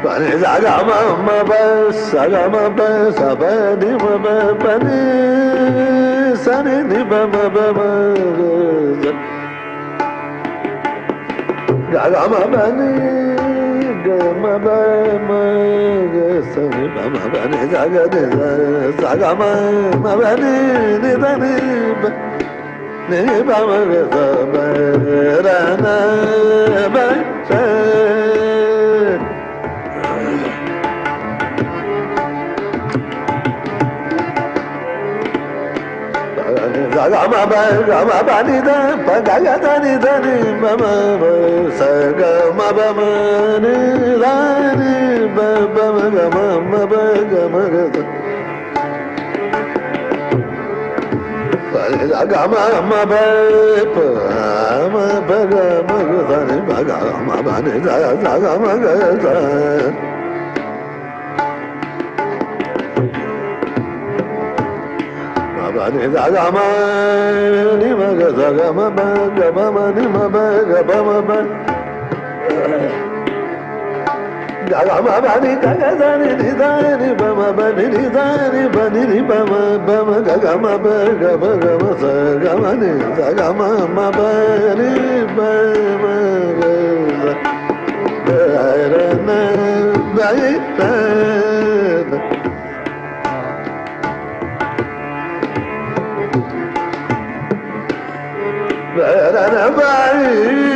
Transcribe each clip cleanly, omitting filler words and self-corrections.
Pani zaga ma ma ba saga ma ba sa ba ni ma ba ba ni sa ni ba ma ba ma ga ga ma ba ni ga ma ba ma ga sa ni ba ma ba ni zaga ni zaga ma ma ba ni ba ni ba ni ba ma ga sa ba ra na ba sa ga ma ba ni da pa ga ga da ni ma ma ba sa ga ma ba ma ni da ni ba ba ma ga ma ba ga ma ga da pa ni da ga ma ba pa ma ba ga ma ga da ni ba ga ma ba ni da ga ma ga da ni da ga ma ni ma ga da ga ma ba ni ma ba ga ba ma ba ga ga ma ba ni ga ga da ni da ni ba ma ba ni da ni ba ni ba ma ga ga ma ba ga ma sa ga ma ni da ga ma ba ni ba ma ga ra na ba ni da أنا بعيد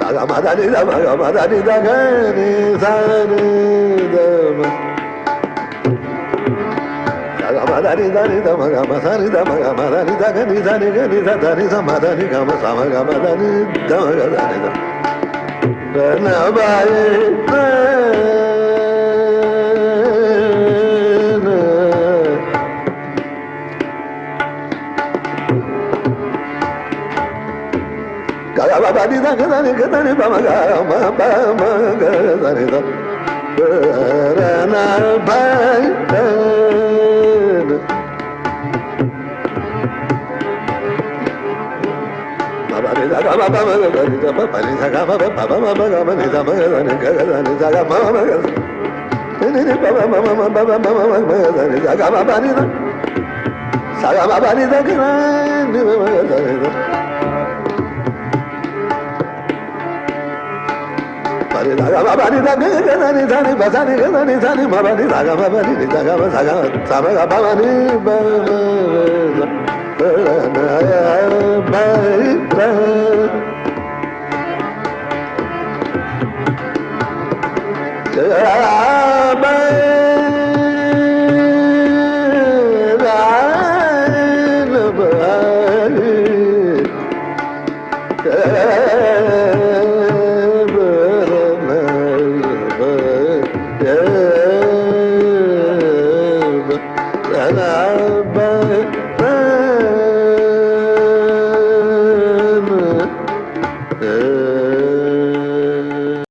Sagamadani da magamadani da gani sani da ma. Sagamadani dani da magamadani da magamadani da gani sani gani da dani samadani gama samagadani da magadani da. Na baye na. Badi da gadani gadani bama gama bama gadani da na bay baba da gama bama gadani da baba ni da gama baba baba gama ni da gadani gadani da gama baba ni ni baba mama baba mama gadani da gama bani da saga baba ni da gadani baba gadani da Bani da gani zani basani gani zani mabani daga mabani daga daga sabaga bani ba